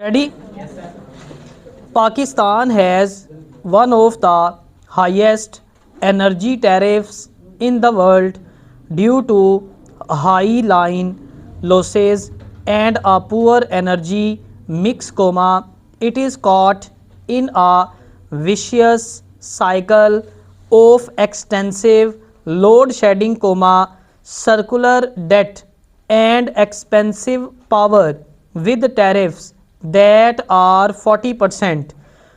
Ready? Pakistan has one of the highest energy tariffs in the world due to high line losses and a poor energy mix, it is caught in a vicious cycle of extensive load shedding, circular debt and expensive power, with tariffs that are 40%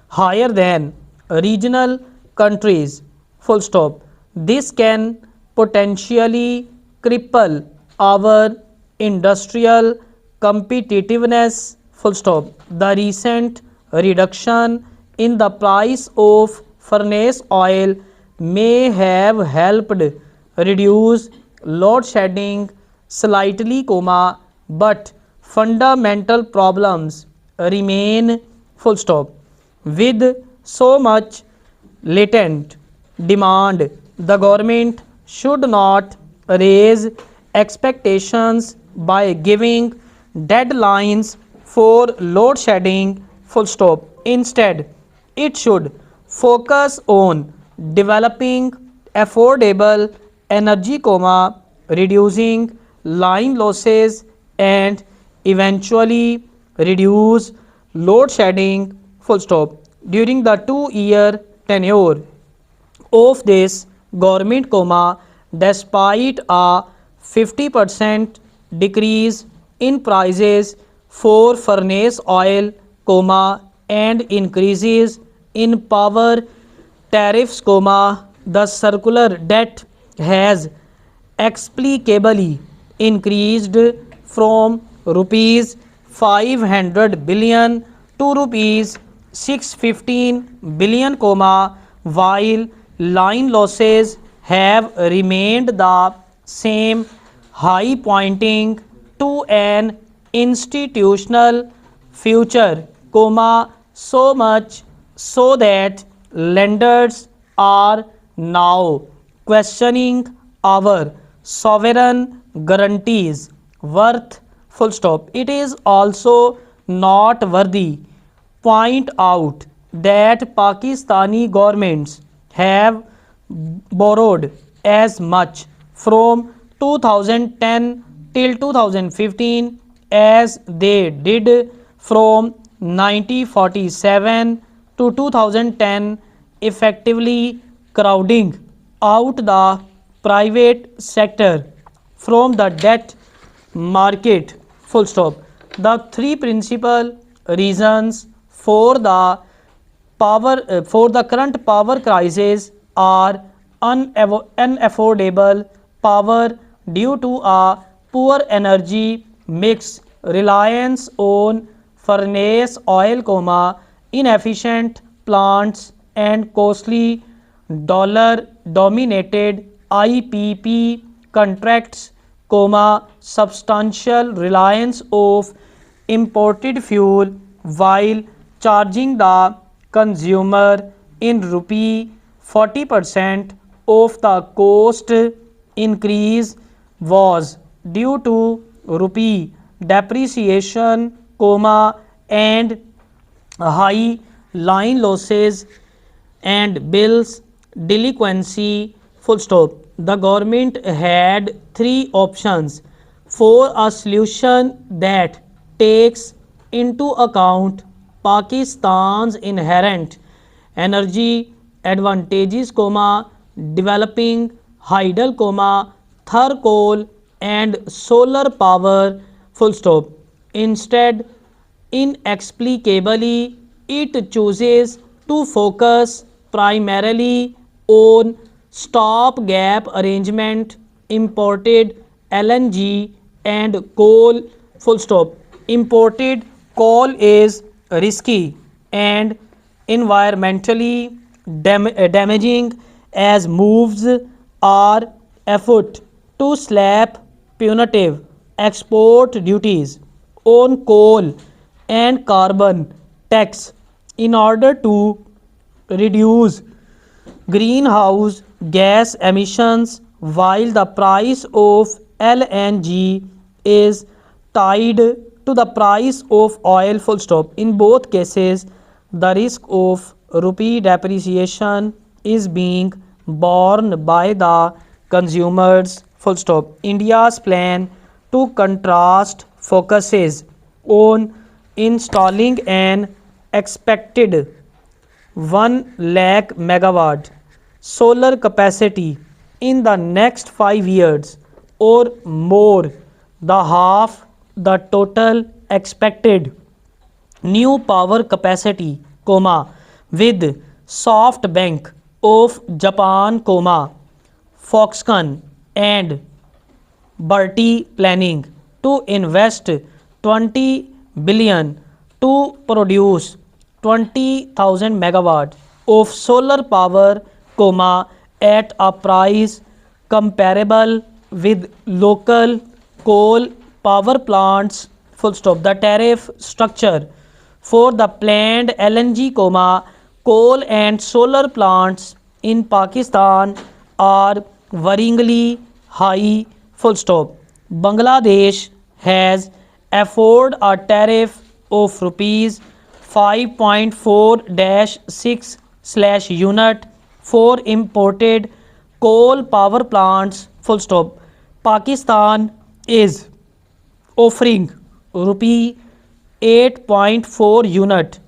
higher than regional countries. Full stop. This can potentially cripple our industrial competitiveness. Full stop. The recent reduction in the price of furnace oil may have helped reduce load shedding slightly, but fundamental problems remain. Full stop. With so much latent demand, the government should not raise expectations by giving deadlines for load shedding. Full stop. Instead, it should focus on developing affordable energy, reducing line losses and eventually reduce load shedding. Full stop. During the 2-year tenure of this government, despite a 50% decrease in prices for furnace oil, and increases in power tariffs, the circular debt has explicably increased from rupees 500 billion to rupees 615 billion, while line losses have remained the same high, pointing to an institutional future, so much so that lenders are now questioning our sovereign guarantees worth. Full stop. It is also noteworthy point out that Pakistani governments have borrowed as much from 2010 till 2015 as they did from 1947 to 2010, effectively crowding out the private sector from the debt market. Full stop. The three principal reasons for the current power crisis are unaffordable power due to a poor energy mix, reliance on furnace oil, inefficient plants and costly dollar dominated IPP contracts, substantial reliance of imported fuel while charging the consumer in rupee 40% of the cost. Increase was due to rupee depreciation, and high line losses and bills delinquency. Full stop. The government had three options for a solution that takes into account Pakistan's inherent energy advantages, developing hydel, thermal coal and solar power. Full stop. Instead, inexplicably, it chooses to focus primarily on stopgap arrangement, imported LNG and coal. Full stop. Imported coal is risky and environmentally damaging, as moves are afoot to slap punitive export duties on coal and carbon tax in order to reduce greenhouse gas emissions, while the price of LNG is tied to the price of oil, full stop. In both cases, the risk of rupee depreciation is being borne by the consumers, full stop. India's plan to contrast focuses on installing an expected 1 lakh megawatt solar capacity in the next 5 years or more, the half the total expected new power capacity, with SoftBank of Japan, Foxconn and Bertie planning to invest 20 billion to produce 20,000 megawatt of solar power, at a price comparable with local coal power plants, full stop. The tariff structure for the planned LNG, coal and solar plants in Pakistan are worryingly high, full stop. Bangladesh has afforded a tariff of rupees 5.4-6 unit for imported coal power plants, full stop. Pakistan is offering rupee 8.4 unit,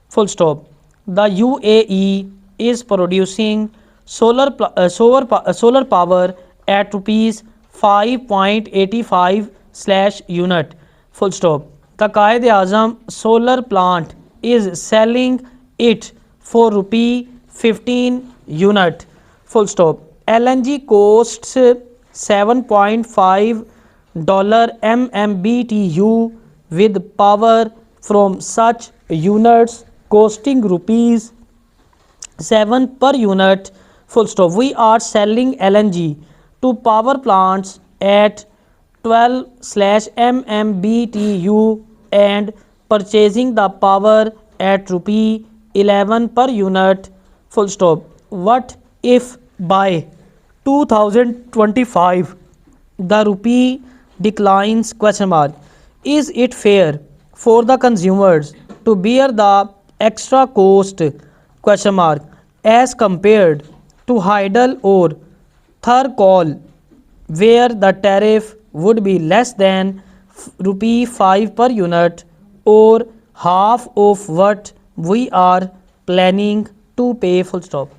full stop. The UAE is producing solar power at rupees 5.85 unit, full stop. The Qaid-e-Azam solar plant is selling it for rupee 15 unit, full stop. LNG costs $7.5 MMBTU, with power from such units costing rupees 7 per unit, full stop. We are selling LNG to power plants at 12/MMBTU and purchasing the power at rupee 11 per unit, full stop. What if by 2025 the rupee declines, question mark? Is it fair for the consumers to bear the extra cost, question mark, as compared to Hydel or Thercol, where the tariff would be less than rupee 5 per unit, or half of what we are planning to pay, full stop.